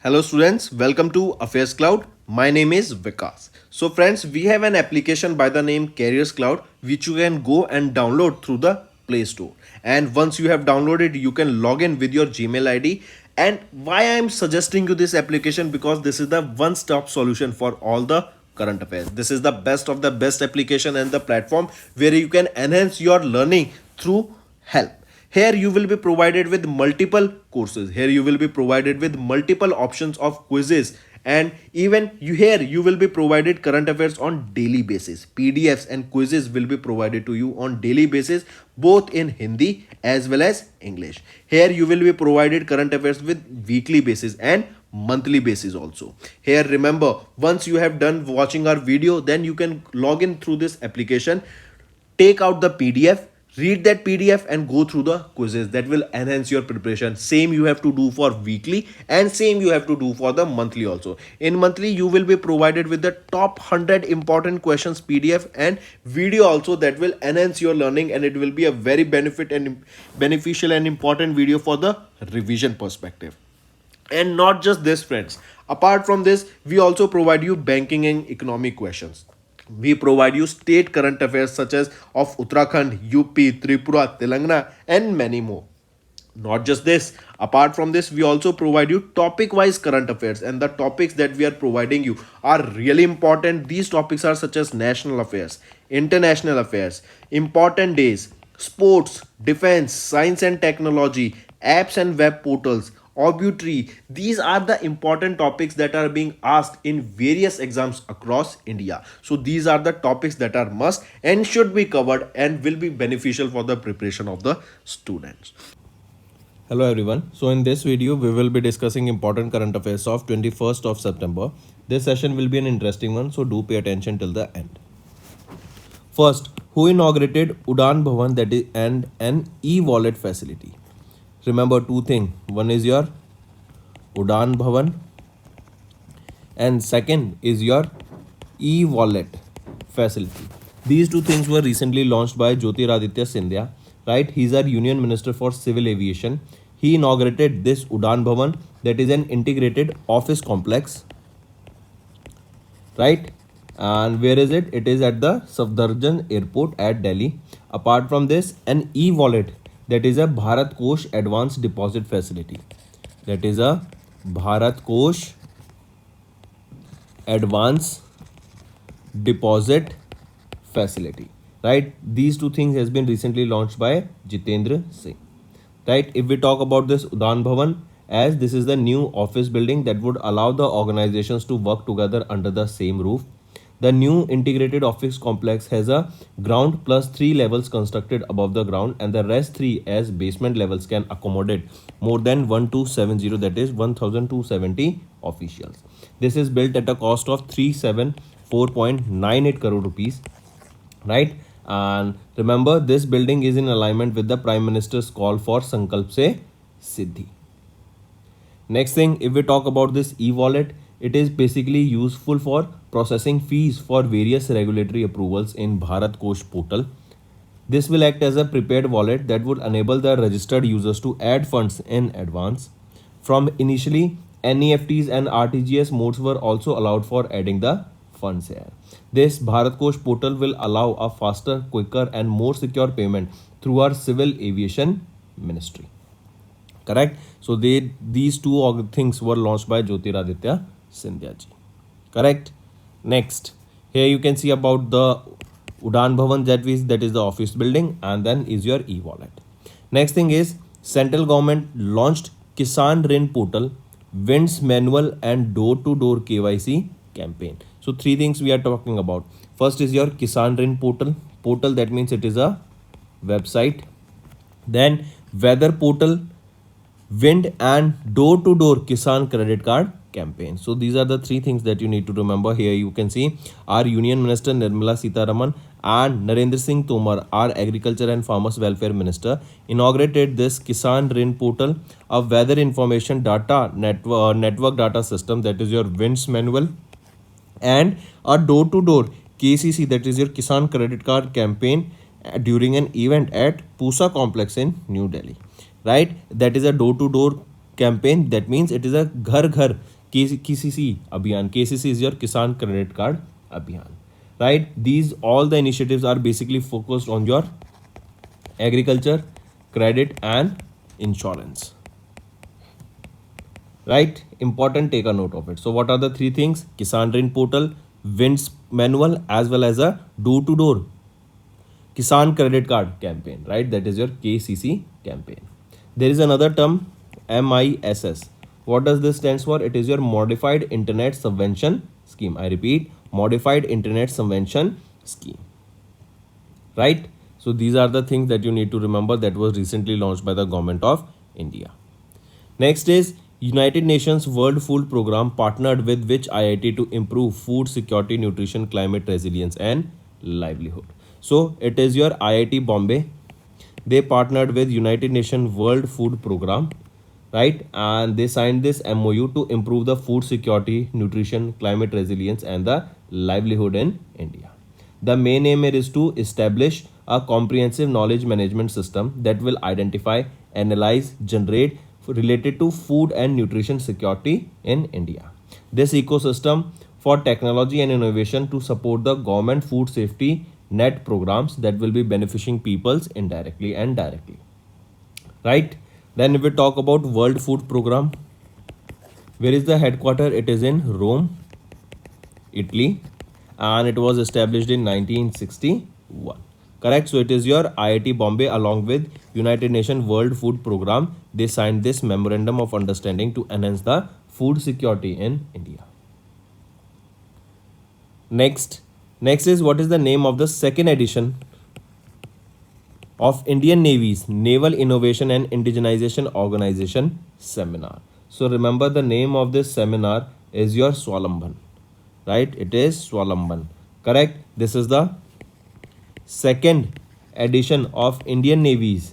Hello students, welcome to Affairscloud. My name is Vikas. So friends, we have an application by the name Careers Cloud which you can go and download through the Play Store. And once you have downloaded, you can log in with your Gmail ID. And why I am suggesting you this application, because this is the one-stop solution for all the current affairs. This is the best of the best application and the platform where you can enhance your learning through help. Here you will be provided with multiple courses. Here you will be provided with multiple options of quizzes, and even you will be provided current affairs on daily basis. PDFs and quizzes will be provided to you on daily basis, both in Hindi as well as English. Here you will be provided current affairs with weekly basis and monthly basis also. Here remember, once you have done watching our video, then you can log in through this application, take out the PDF, read that PDF and go through the quizzes. That will enhance your preparation. Same you have to do for weekly and same you have to do for the monthly also. In monthly you will be provided with the top 100 important questions PDF and video also, that will enhance your learning, and it will be a very beneficial and important video for the revision perspective. And not just this friends, apart from this we also provide you banking and economic questions. We provide you state current affairs such as of Uttarakhand, UP, Tripura, Telangana, and many more. Not just this, apart from this, we also provide you topic wise current affairs, and the topics that we are providing you are really important. These topics are such as national affairs, international affairs, important days, sports, defense, science and technology, apps and web portals, obituary. These are the important topics that are being asked in various exams across India. So these are the topics that are must and should be covered and will be beneficial for the preparation of the students. Hello everyone. So in this video we will be discussing important current affairs of 21st of September. This session will be an interesting one, so do pay attention till the end. First, who inaugurated Udan Bhavan, that is and an e-wallet facility? Remember two things. One is your Udan Bhavan and second is your e-wallet facility. These two things were recently launched by Jyotiraditya Scindia, right? He's our Union Minister for Civil Aviation. He inaugurated this Udan Bhavan, that is an integrated office complex, right? And where is it? It is at the Safdarjung Airport at Delhi. Apart from this, an e-wallet, that is a Bharat Kosh Advanced Deposit Facility. That is a Bharat Kosh Advanced Deposit Facility, right? These two things has been recently launched by Jitendra Singh, right? If we talk about this Udan Bhavan, as this is the new office building that would allow the organizations to work together under the same roof. The new integrated office complex has a ground plus 3 levels constructed above the ground, and the rest 3 as basement levels can accommodate more than 1270, that is 1270 officials. This is built at a cost of 374.98 crore rupees, right? And remember, this building is in alignment with the Prime Minister's call for Sankalp Se Siddhi. Next thing, if we talk about this e-wallet, it is basically useful for processing fees for various regulatory approvals in Bharat Kosh portal. This will act as a prepaid wallet that would enable the registered users to add funds in advance. From initially, NEFTs and RTGS modes were also allowed for adding the funds here. This Bharat Kosh portal will allow a faster, quicker and more secure payment through our Civil Aviation Ministry. Correct? So these two things were launched by Jyotiraditya Scindia ji. Correct? Next, here you can see about the Udan Bhavan, that is the office building, and then is your e-wallet. Next thing is, central government launched Kisan Rin portal, Winds manual and door-to-door KYC campaign. So three things we are talking about. First is your Kisan Rin portal. That means it is a website. Then weather portal, wind and door-to-door Kisan credit card campaign. So these are the three things that you need to remember. Here you can see our Union Minister Nirmala Sitharaman and Narendra Singh Tomar, our Agriculture and Farmers Welfare Minister, inaugurated this Kisan Rin portal, a weather information data network data system, that is your winds manual, and a door-to-door KCC, that is your Kisan credit card campaign during an event at Pusa complex in New Delhi, right? That is a door-to-door campaign, that means it is a ghar ghar KCC abhiyan. KCC is your Kisan Credit Card Abhiyan, right? These all the initiatives are basically focused on your agriculture, credit and insurance, right? Important, take a note of it. So what are the three things? Kisan Rin Portal, Winds Manual, as well as a door-to-door Kisan Credit Card campaign, right? That is your KCC campaign. There is another term, MISS. What does this stands for? It is your Modified Internet Subvention Scheme. I repeat, Modified Internet Subvention Scheme, right? So these are the things that you need to remember that was recently launched by the government of India. Next is United Nations World Food Program partnered with which IIT to improve food security, nutrition, climate resilience and livelihood. So it is your IIT Bombay. They partnered with United Nations World Food Program, right? And they signed this MOU to improve the food security, nutrition, climate resilience and the livelihood in India. The main aim is to establish a comprehensive knowledge management system that will identify, analyze, generate related to food and nutrition security in India. This ecosystem for technology and innovation to support the government food safety net programs that will be benefiting peoples indirectly and directly. Right? Then if we talk about World Food Program, where is the headquarter? It is in Rome, Italy, and it was established in 1961. Correct? So it is your IIT Bombay along with United Nations World Food Program. They signed this memorandum of understanding to enhance the food security in India. Next is what is the name of the second edition of Indian Navy's Naval Innovation and Indigenization Organization Seminar. So remember the name of this seminar is your Swalamban, right? It is Swalamban, correct? This is the second edition of Indian Navy's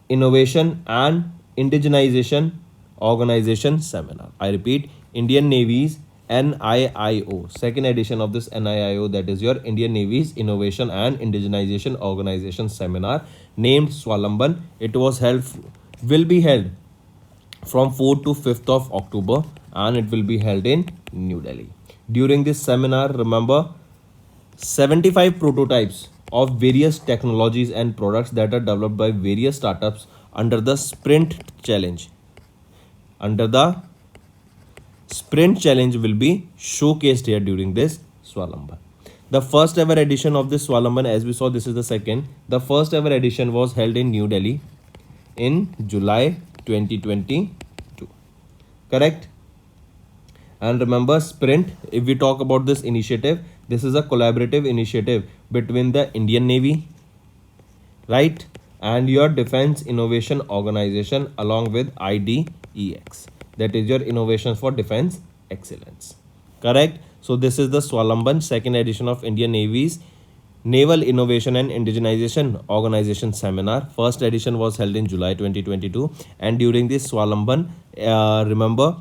Innovation and Indigenization Organization Seminar. I repeat, Indian Navy's NIIO, second edition of this NIIO, that is your Indian Navy's Innovation and Indigenization Organization Seminar named Swalamban. It will be held from 4th to 5th of October and it will be held in New Delhi. During this seminar, remember 75 prototypes of various technologies and products that are developed by various startups under the Sprint Challenge. Under the Sprint Challenge will be showcased here during this Swalamban. The first ever edition of this Swalamban, as we saw, this is the second. The first ever edition was held in New Delhi in July 2022. Correct? And remember, Sprint, if we talk about this initiative, this is a collaborative initiative between the Indian Navy, right, and your Defense Innovation Organization along with IDEX. That is your Innovations for Defense Excellence. Correct? So this is the Swalamban, second edition of Indian Navy's Naval Innovation and Indigenization Organization Seminar. First edition was held in July 2022. And during this Swalamban, remember,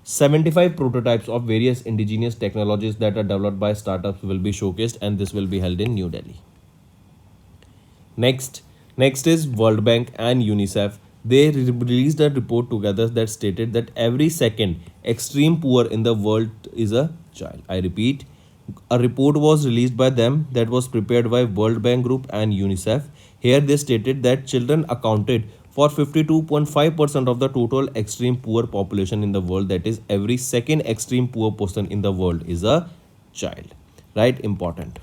75 prototypes of various indigenous technologies that are developed by startups will be showcased and this will be held in New Delhi. Next is World Bank and UNICEF. They released a report together that stated that every second extreme poor in the world is a child. I repeat, a report was released by them that was prepared by World Bank Group and UNICEF. Here they stated that children accounted for 52.5% of the total extreme poor population in the world. That is, every second extreme poor person in the world is a child, right? Important.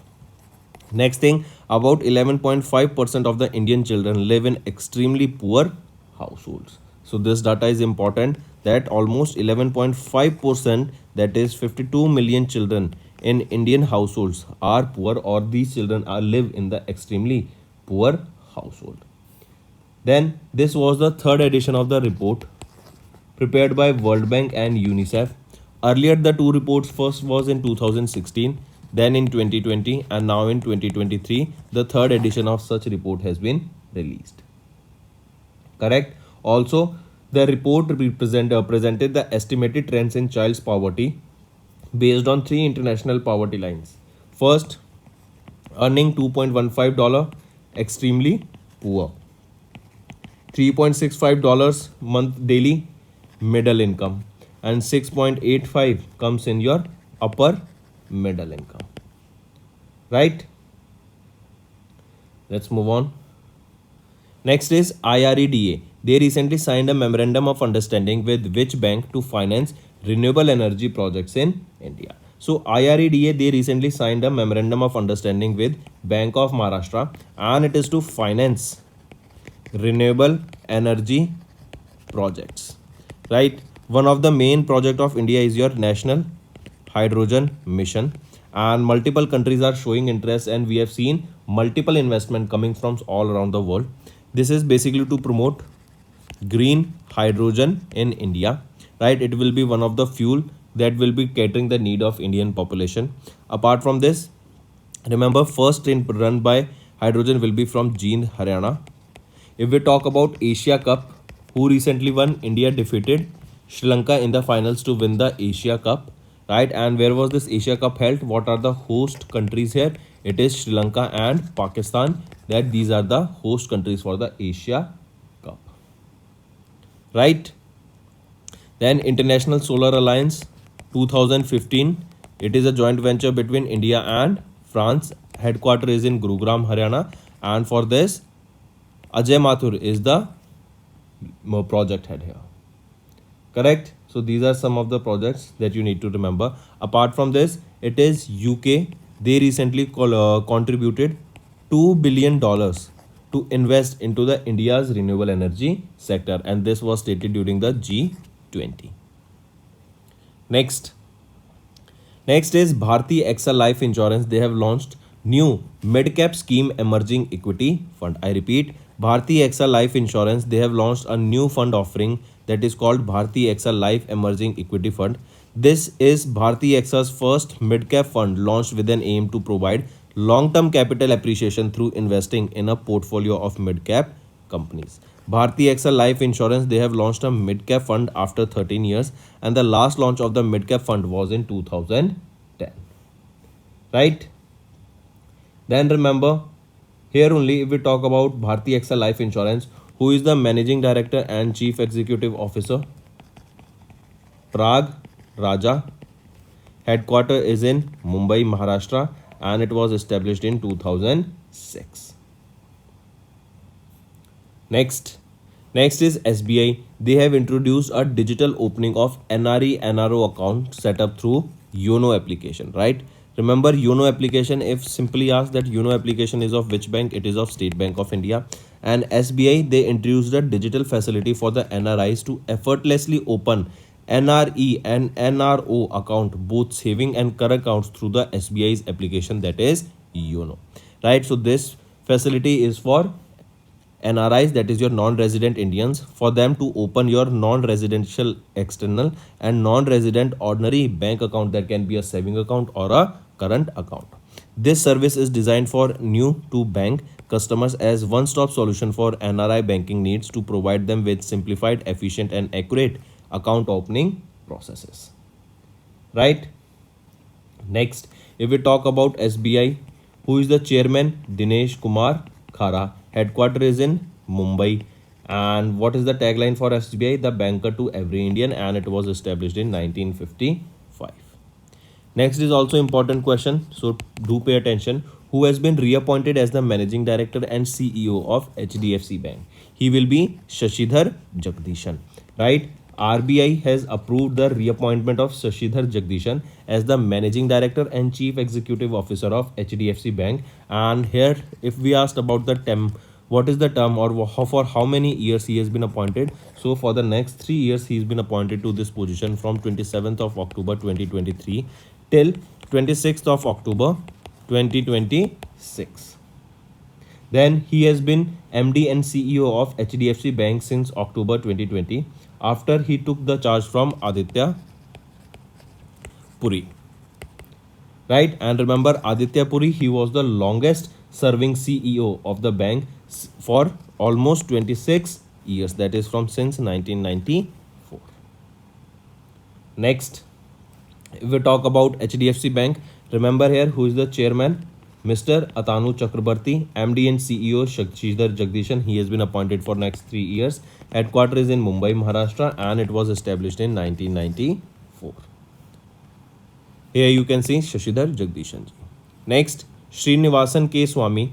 Next thing, about 11.5% of the Indian children live in extremely poor households. So this data is important, that almost 11.5%, that is 52 million children in Indian households are poor, or these children live in the extremely poor household. Then this was the third edition of the report prepared by World Bank and UNICEF. Earlier the two reports, first was in 2016, then in 2020 and now in 2023 the third edition of such report has been released. Correct? Also, the report presented the estimated trends in child's poverty based on three international poverty lines. First, earning $2.15, extremely poor. $3.65 month daily middle income, and 6.85 comes in your upper middle income. Right? Let's move on. Next is IRDA. They recently signed a memorandum of understanding with which bank to finance renewable energy projects in India. So IRDA, they recently signed a memorandum of understanding with Bank of Maharashtra, and it is to finance renewable energy projects. Right? One of the main project of India is your national hydrogen mission, and multiple countries are showing interest, and we have seen multiple investment coming from all around the world. This is basically to promote green hydrogen in India, right? It will be one of the fuel that will be catering the need of Indian population. Apart from this, remember, first train run by hydrogen will be from Jind, Haryana. If we talk about Asia Cup, who recently won, India defeated Sri Lanka in the finals to win the Asia Cup, right? And where was this Asia Cup held? What are the host countries here? It is Sri Lanka and Pakistan. That these are the host countries for the Asia Cup, right? Then International Solar Alliance 2015. It is a joint venture between India and France. Headquarter is in Gurugram, Haryana, and for this, Ajay Mathur is the project head here. Correct? So these are some of the projects that you need to remember. Apart from this, it is UK. They recently contributed $2 billion to invest into the India's renewable energy sector, and this was stated during the G20. Next is Bharti Excel Life Insurance. They have launched new mid-cap scheme emerging equity fund. I repeat, Bharti Excel Life Insurance. They have launched a new fund offering that is called Bharti Excel Life Emerging Equity Fund. This is Bharti Excel's first mid-cap fund launched with an aim to provide long-term capital appreciation through investing in a portfolio of mid-cap companies. Bharti Excel Life Insurance, they have launched a mid-cap fund after 13 years, and the last launch of the mid-cap fund was in 2010. Right? Then remember, here only if we talk about Bharti Excel Life Insurance, who is the Managing Director and Chief Executive Officer? Prag Raja. Headquarter is in Mumbai, Maharashtra, and it was established in 2006. Next is SBI. They have introduced a digital opening of NRE NRO account set up through YONO application, right? Remember YONO application, if simply asked that YONO application is of which bank, it is of State Bank of India. And SBI, they introduced a digital facility for the NRIs to effortlessly open NRE and NRO account, both saving and current accounts, through the SBI's application, that is YONO, right? So this facility is for NRIs, that is your non-resident Indians, for them to open your non-residential external and non-resident ordinary bank account, that can be a saving account or a current account. This service is designed for new to bank customers as one-stop solution for NRI banking needs, to provide them with simplified, efficient and accurate account opening processes. Right? Next, if we talk about SBI, who is the chairman? Dinesh Kumar Khara. Headquarter is in Mumbai. And what is the tagline for SBI? The banker to every Indian, and it was established in 1955. Next is also important question, so do pay attention. Who has been reappointed as the Managing Director and CEO of HDFC Bank? He will be Shashidhar Jagdishan, right? RBI has approved the reappointment of Shashidhar Jagdishan as the Managing Director and Chief Executive Officer of HDFC Bank. And here, if we asked about the term, what is the term, or for how many years he has been appointed? So for the next 3 years, he has been appointed to this position from 27th of October 2023 till 26th of October 2026. Then he has been MD and CEO of HDFC Bank since October 2020, after he took the charge from Aditya Puri. Right? And remember, Aditya Puri, he was the longest serving CEO of the bank for almost 26 years, that is from since 1994. Next, if we talk about HDFC Bank, remember here who is the chairman? Mr. Atanu Chakrabarti, MD and CEO Shashidhar Jagdishan. He has been appointed for next 3 years. Headquarters is in Mumbai, Maharashtra, and it was established in 1994. Here you can see Shashidhar Jagdishan. Next, Srinivasan K. Swamy,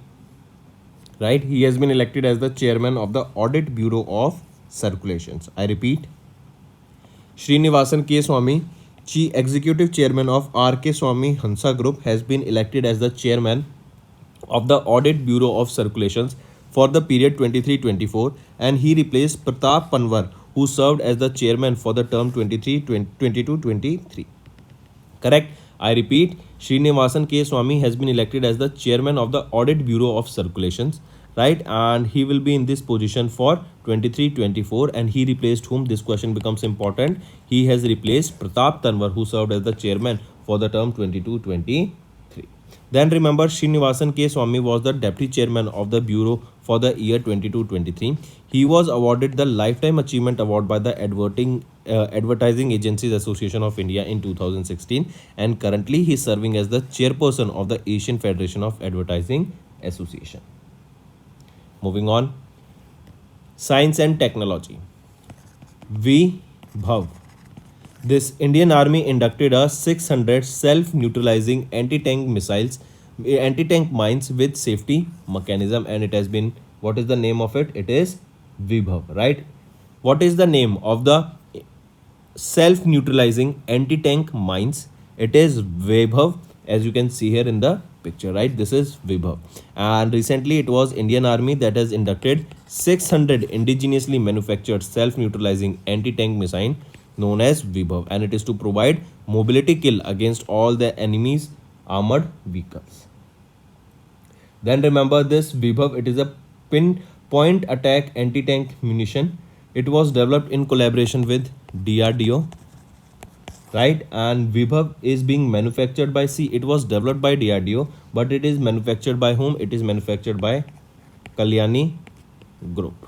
right? He has been elected as the chairman of the Audit Bureau of Circulations. I repeat, Srinivasan K. Swamy, Chief Executive Chairman of R.K. Swamy Hansa Group, has been elected as the chairman of the Audit Bureau of Circulations for the period 23-24, and he replaced Pratap Panwar, who served as the chairman for the term 22-23. Correct? I repeat, Srinivasan K. Swamy has been elected as the chairman of the Audit Bureau of Circulations, right? And he will be in this position for 23-24, and he replaced whom? This question becomes important. He has replaced Pratap Tanwar, who served as the chairman for the term 22-23. Then remember, Srinivasan K. Swamy was the deputy chairman of the bureau for the year 22-23. He was awarded the Lifetime Achievement Award by the Advertising Agencies Association of India in 2016, and currently he is serving as the chairperson of the Asian Federation of Advertising Association. Moving on, science and technology. VBhav. This Indian Army inducted a 600 self-neutralizing anti-tank mines with safety mechanism, and it has been, what is the name of it? It is VBhav, right? What is the name of the self-neutralizing anti-tank mines? It is VBhav, as you can see here in the picture, right? This is VBhav, and recently it was Indian Army that has inducted 600 indigenously manufactured self-neutralizing anti-tank missile known as VBhav, and it is to provide mobility kill against all the enemy's armored vehicles. Then remember this VBhav, it is a pinpoint attack anti-tank munition. It was developed in collaboration with DRDO, right? And VBhav is being manufactured by, see, it was developed by DRDO, but it is manufactured by whom? It is manufactured by Kalyani Group.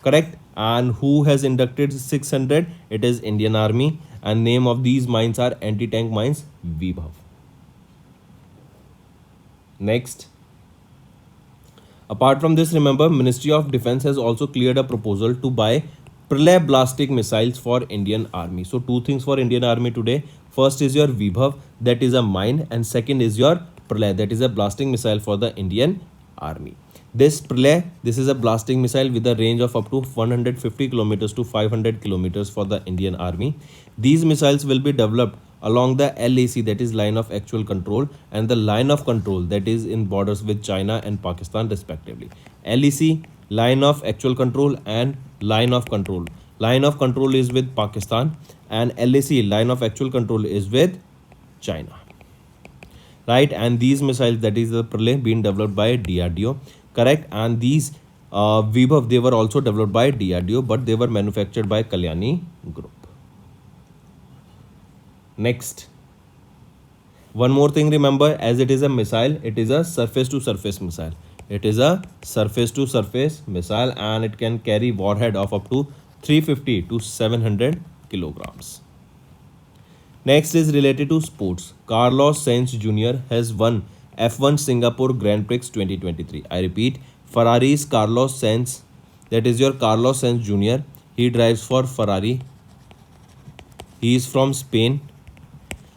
Correct? And who has inducted 600? It is Indian Army, and name of these mines are anti-tank mines VBhav. Next, apart from this, remember, Ministry of Defense has also cleared a proposal to buy Pralay ballistic missiles for Indian Army. So two things for Indian Army today. First is your VBhav, that is a mine, and second is your Pralay, that is a blasting missile for the Indian Army. This Pralay, this is a blasting missile with a range of up to 150 kilometers to 500 kilometers for the Indian Army. These missiles will be developed along the LAC, that is line of actual control, and the line of control, that is in borders with China and Pakistan respectively. LAC, line of actual control, and line of control. Line of control is with Pakistan, and LAC, line of actual control, is with China, right? And these missiles, that is the Pralay, being developed by DRDO. Correct? And these VBhav, they were also developed by DRDO, but they were manufactured by Kalyani Group. Next, one more thing, remember, as it is a missile, it is a surface to surface missile. It is a surface to surface missile, and it can carry warhead of up to 350 to 700 kilograms. Next is related to sports. Carlos Sainz Jr. has won F1 Singapore Grand Prix 2023. I repeat, Ferrari's Carlos Sainz, that is your Carlos Sainz Jr. He drives for Ferrari. He is from Spain,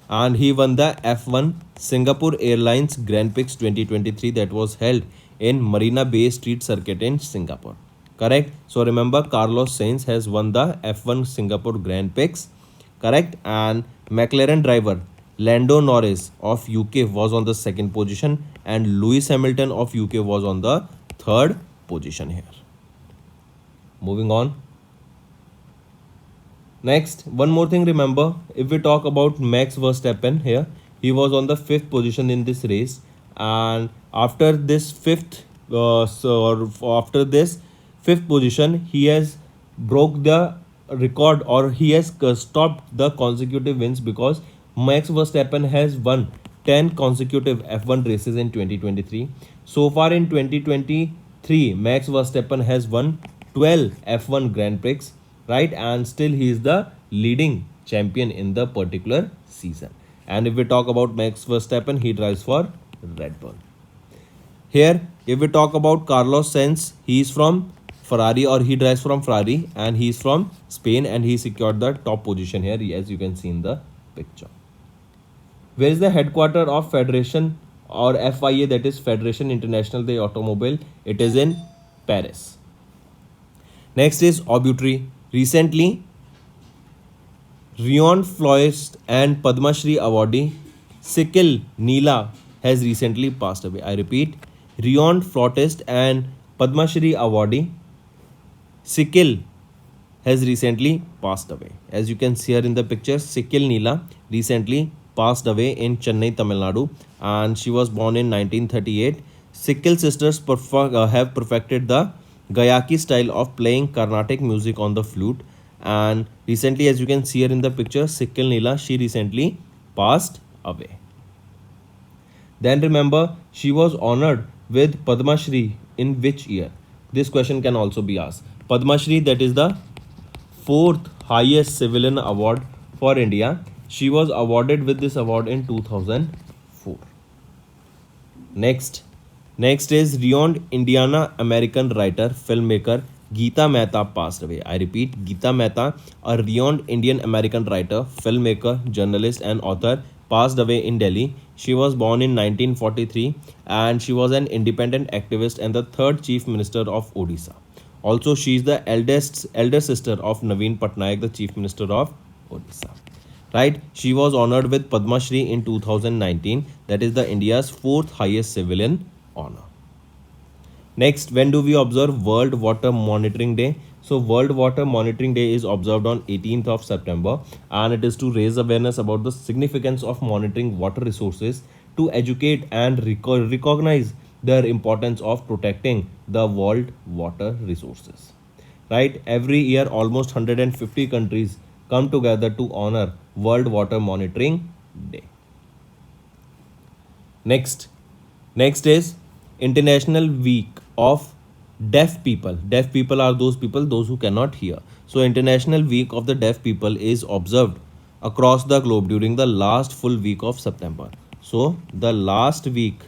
and he won the F1 Singapore Airlines Grand Prix 2023 that was held in Marina Bay Street Circuit in Singapore. Correct? So remember, Carlos Sainz has won the F1 Singapore Grand Prix. Correct? And McLaren driver Lando Norris of UK was on the second position, and Lewis Hamilton of UK was on the third position here. Moving on. Next, one more thing, remember, if we talk about Max Verstappen here, he was on the fifth position in this race, and after this fifth position, he has broke the record, or he has stopped the consecutive wins, because Max Verstappen has won 10 consecutive F1 races in 2023. So far in 2023, Max Verstappen has won 12 F1 Grand Prix, right? And still he is the leading champion in the particular season. And if we talk about Max Verstappen, he drives for Red Bull. Here, if we talk about Carlos Sainz, he is from Ferrari, or he drives from Ferrari, and he is from Spain, and he secured the top position here, as you can see in the picture. Where is the headquarter of Federation or FIA, that is Federation International de Automobile? It is in Paris. Next is obituary. Recently, Renowned florist and Padma Shri awardee Sikil Neela has recently passed away. I repeat, renowned flautist and Padma Shri awardee Sikil has recently passed away. As you can see here in the picture, Sikil Neela recently passed away in Chennai, Tamil Nadu, and she was born in 1938. Sikil sisters have perfected the Gayaki style of playing Carnatic music on the flute. And recently, as you can see here in the picture, Sikil Neela, she recently passed away. Then remember, she was honored with Padma Shri in which year? This question can also be asked. Padma Shri, that is the fourth highest civilian award for India. She was awarded with this award in 2004. Next is renowned Indiana American writer, filmmaker Gita Mehta passed away. I repeat, Gita Mehta, a renowned Indian American writer, filmmaker, journalist, and author, passed away in Delhi. She was born in 1943, and she was an independent activist and the third chief minister of Odisha. Also, she is the elder sister of Naveen Patnaik, the chief minister of Odisha. Right? She was honored with Padma Shri in 2019. That is the India's fourth highest civilian honor. Next, when do we observe World Water Monitoring Day? So World Water Monitoring Day is observed on 18th of September, and it is to raise awareness about the significance of monitoring water resources, to educate and recognize their importance of protecting the world water resources. Right? Every year almost 150 countries come together to honor World Water Monitoring Day. Next is International Week of Deaf People. Deaf people are those people, those who cannot hear. So International Week of the Deaf People is observed across the globe during the last full week of September. So the last week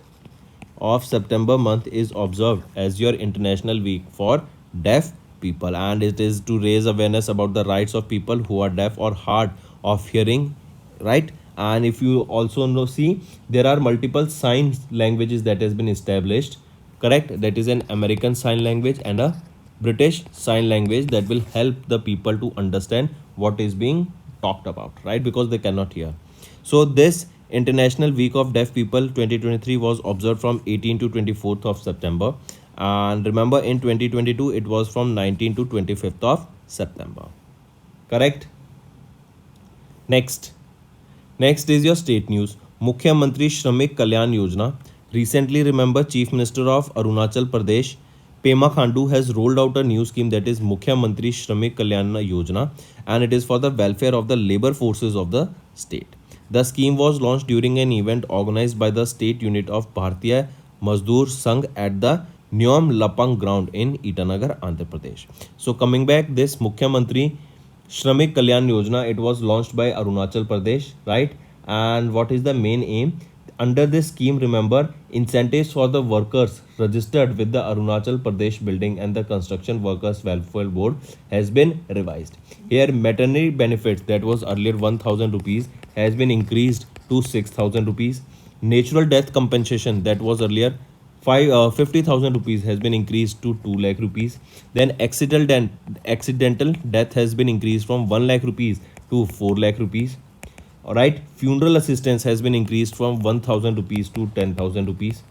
of September month is observed as your International Week for Deaf People, and it is to raise awareness about the rights of people who are deaf or hard of hearing, right? And if you also know, see, there are multiple sign languages that has been established, correct? That is an American Sign Language and a British Sign Language that will help the people to understand what is being talked about, right? Because they cannot hear. So this International Week of Deaf People 2023 was observed from 18 to 24th of September, and remember in 2022 it was from 19 to 25th of September, correct? Next is your state news. Mukhyamantri Shramik Kalyan Yojana. Recently, remember, Chief Minister of Arunachal Pradesh, Pema Khandu, has rolled out a new scheme, that is Mukhyamantri Shramik Kalyan Yojana, and it is for the welfare of the labor forces of the state. The scheme was launched during an event organized by the state unit of Bharatiya Mazdoor Sangh at the Nyom Lapang ground in Itanagar, Andhra Pradesh. So coming back, this Mukhyamantri Shramik Kalyan Yojana, it was launched by Arunachal Pradesh, right? And what is the main aim? Under this scheme, remember, incentives for the workers registered with the Arunachal Pradesh Building and the Construction Workers Welfare Board has been revised. Here, maternity benefits that was earlier 1000 rupees has been increased to 6000 rupees. Natural death compensation that was earlier 50,000 rupees has been increased to 2 lakh rupees. Then accidental death has been increased from 1 lakh rupees to 4 lakh rupees. Alright, funeral assistance has been increased from 1000 rupees to 10,000 rupees,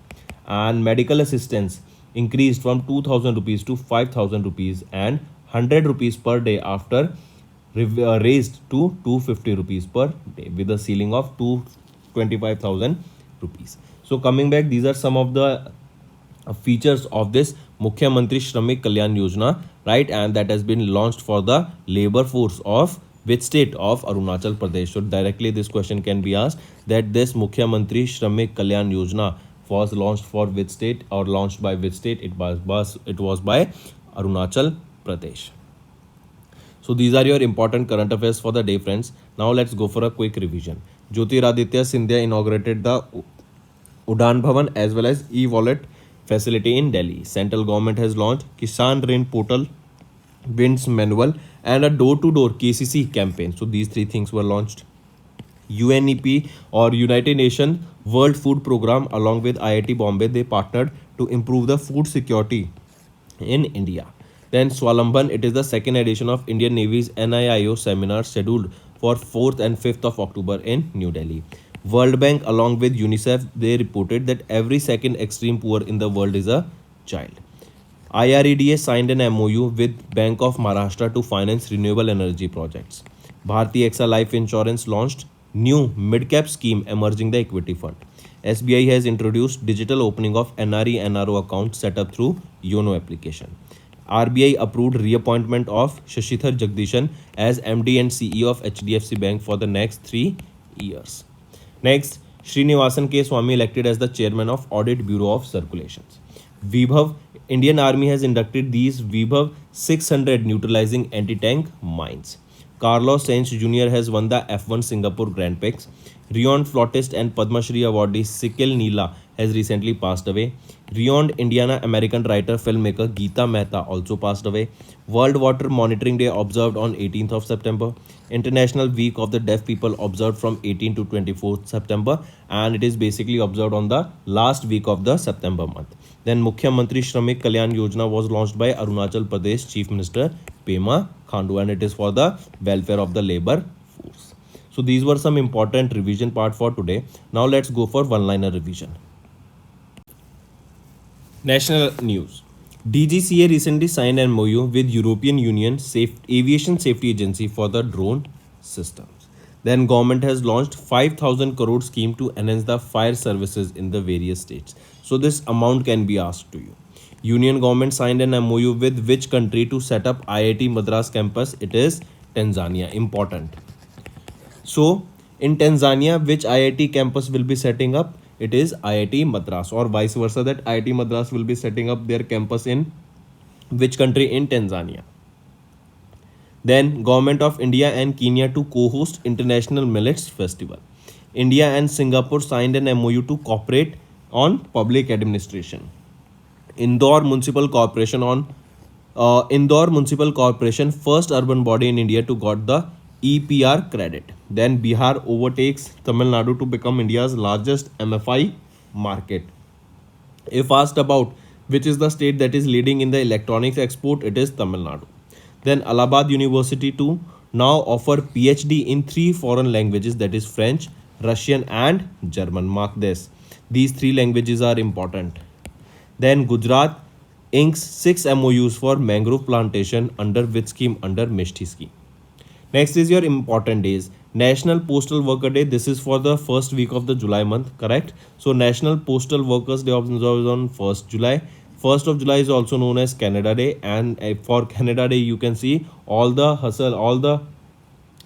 and medical assistance increased from 2000 rupees to 5000 rupees and 100 rupees per day after raised to 250 rupees per day with a ceiling of 225,000 rupees. So coming back, these are some of the features of this Mukhyamantri Shramik Kalyan Yojana, right? And that has been launched for the labor force of which state? Of Arunachal Pradesh. So directly this question can be asked, that this Mukhyamantri Shramik Kalyan Yojana was launched for which state, or launched by which state? It was by Arunachal Pradesh. So these are your important current affairs for the day, friends. Now let's go for a quick revision. Jyotiraditya Scindia inaugurated the Udan Bhavan as well as e-wallet facility in Delhi. Central government has launched Kisan Rain Portal, Winds Manual, and a door-to-door KCC campaign. So these three things were launched. UNEP or United Nations World Food Program along with IIT Bombay, they partnered to improve the food security in India. Then Swalamban, it is the second edition of Indian Navy's NIIO seminar scheduled for 4th and 5th of October in New Delhi. World Bank along with UNICEF, they reported that every second extreme poor in the world is a child. IRDA signed an MOU with Bank of Maharashtra to finance renewable energy projects. Bharti AXA Life Insurance launched new mid-cap scheme emerging the equity fund. SBI has introduced digital opening of NRE NRO accounts set up through YONO application. RBI approved reappointment of Shashithar Jagdishan as MD and CEO of HDFC Bank for the next 3 years. Next, Srinivasan K. Swamy elected as the chairman of Audit Bureau of Circulations. Vibhav, Indian Army has inducted these Vibhav 600 neutralizing anti-tank mines. Carlos Sainz Jr. has won the F1 Singapore Grand Prix. Renowned flautist and Padma Shri awardee Sikil Neela has recently passed away. Renowned Indiana American writer filmmaker Gita Mehta also passed away. World Water Monitoring Day observed on 18th of September. International Week of the Deaf People observed from 18 to 24th September, and it is basically observed on the last week of the September month. Then Mukhyamantri Shramik Kalyan Yojana was launched by Arunachal Pradesh Chief Minister Pema Khandu, and it is for the welfare of the labor force. So these were some important revision part for today. Now let's go for one-liner revision. National news. DGCA recently signed an MOU with European Union Aviation Safety Agency for the drone systems. Then government has launched 5,000 crore scheme to enhance the fire services in the various states. So this amount can be asked to you. Union government signed an MOU with which country to set up IIT Madras campus? It is Tanzania. Important. So in Tanzania, which IIT campus will be setting up? It is IIT Madras, or vice versa, that IIT Madras will be setting up their campus in which country? In Tanzania. Then Government of India and Kenya to co-host International Millets Festival. India and Singapore signed an MOU to cooperate on public administration. Indore Municipal Corporation, first urban body in India to got the EPR credit. Then Bihar overtakes Tamil Nadu to become India's largest MFI market. If asked about which is the state that is leading in the electronics export, it is Tamil Nadu. Then Allahabad University to now offer PhD in 3 foreign languages, that is French, Russian and German. Mark this. These 3 languages are important. Then Gujarat inks 6 MOUs for mangrove plantation under which scheme? Under Mishti scheme. Next is your important days. National Postal Worker Day. This is for the first week of the July month, correct? So National Postal Workers Day observed on 1st July. 1st of July is also known as Canada Day, and for Canada Day you can see all the hustle, all the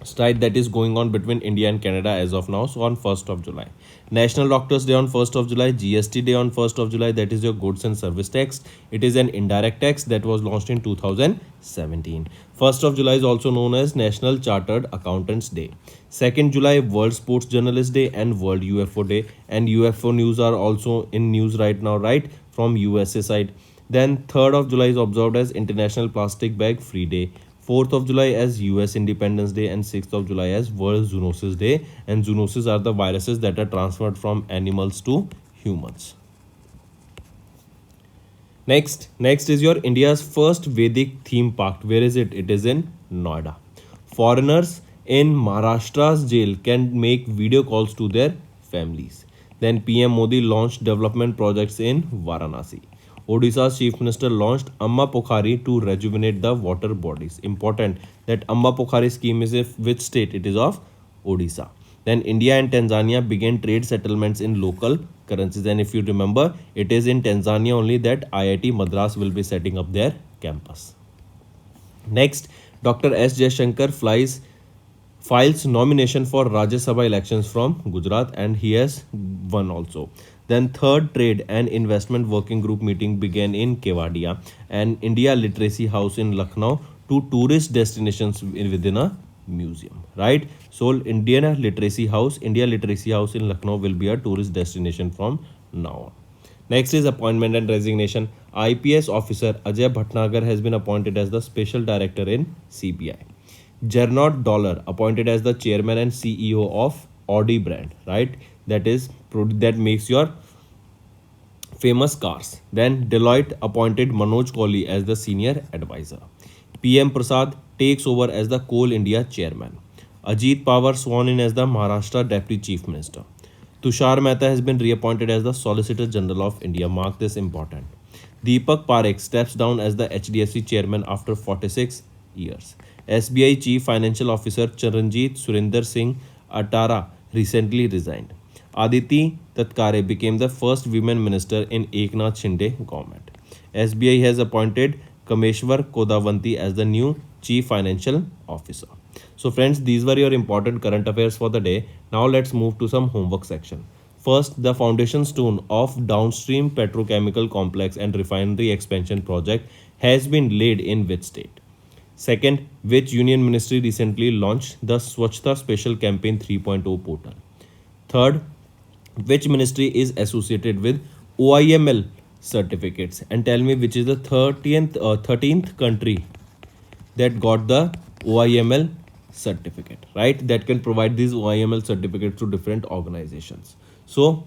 strike that is going on between India and Canada as of now. So on 1st of July. National Doctors Day on 1st of July. GST Day on 1st of July, that is your goods and service tax. It is an indirect tax that was launched in 2017. 1st of July is also known as National Chartered Accountants Day. 2nd July, World Sports Journalist Day and World UFO Day. And UFO news are also in news right now, right, from USA side. Then 3rd of July is observed as International Plastic Bag Free Day. 4th of July as US Independence Day, and 6th of July as World Zoonosis Day. And zoonoses are the viruses that are transferred from animals to humans. Next is your India's first Vedic theme park. Where is it? It is in Noida. Foreigners in Maharashtra's jail can make video calls to their families. Then PM Modi launched development projects in Varanasi. Odisha's Chief Minister launched Amma Pokhari to rejuvenate the water bodies. Important that Amma Pokhari scheme is of which state? It is of Odisha. Then India and Tanzania began trade settlements in local currencies. And if you remember, it is in Tanzania only that IIT Madras will be setting up their campus. Next, Dr. S. Jaishankar files nomination for Rajya Sabha elections from Gujarat, and he has won also. Then third trade and investment working group meeting began in Kevadia, and India Literacy House in Lucknow to tourist destinations within a museum, right? So India Literacy House in Lucknow will be a tourist destination from now on. Next is appointment and resignation. IPS officer Ajay Bhatnagar has been appointed as the special director in CBI. Gernot Dollar appointed as the chairman and CEO of Audi brand, right? That makes your famous cars. Then Deloitte appointed Manoj Kohli as the senior advisor. PM Prasad takes over as the Coal India chairman. Ajit Pawar sworn in as the Maharashtra deputy chief minister. Tushar Mehta has been reappointed as the Solicitor General of India. Mark this important. Deepak Parekh steps down as the HDFC chairman after 46 years. SBI Chief Financial Officer Charanjit Surinder Singh Atara recently resigned. Aditi Tatkare became the first women minister in Eknath Shinde government. SBI has appointed Kameshwar Kodavanti as the new Chief Financial Officer. So friends, these were your important current affairs for the day. Now let's move to some homework section. First, the foundation stone of downstream petrochemical complex and refinery expansion project has been laid in which state? Second, which union ministry recently launched the Swachhta Special Campaign 3.0 portal? Third, which ministry is associated with OIML certificates? And tell me which is the 13th country that got the OIML certificate, right? That can provide these OIML certificates to different organizations. So,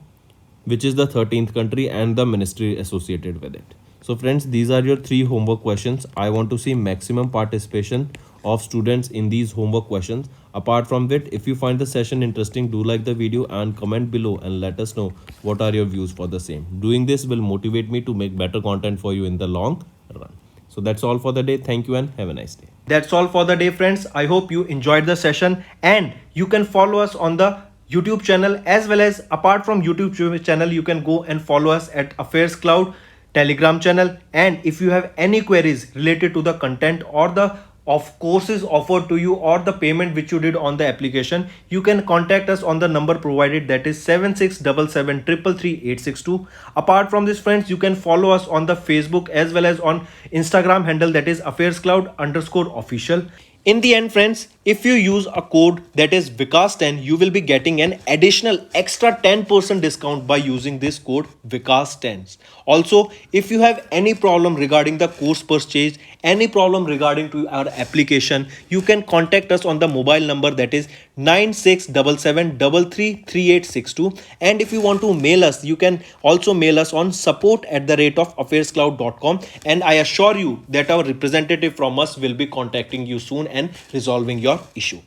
which is the 13th country and the ministry associated with it? So friends, these are your 3 homework questions. I want to see maximum participation of students in these homework questions. Apart from that, if you find the session interesting, do like the video and comment below and let us know what are your views for the same. Doing this will motivate me to make better content for you in the long run. So that's all for the day. Thank you and have a nice day. That's all for the day, friends. I hope you enjoyed the session, and you can follow us on the YouTube channel, as well as apart from YouTube channel, you can go and follow us at Affairscloud Telegram channel. And if you have any queries related to the content or the of courses offered to you or the payment which you did on the application, you can contact us on the number provided, that is 7677333862. Apart from this, friends, you can follow us on the Facebook as well as on Instagram handle, that is affairscloud_official. In the end, friends, if you use a code that is Vikas10, you will be getting an additional extra 10% discount by using this code Vikas10. Also, if you have any problem regarding the course purchase, any problem regarding to our application, you can contact us on the mobile number, that is 9677333862. And if you want to mail us, you can also mail us on support@affairscloud.com, and I assure you that our representative from us will be contacting you soon and resolving your issue.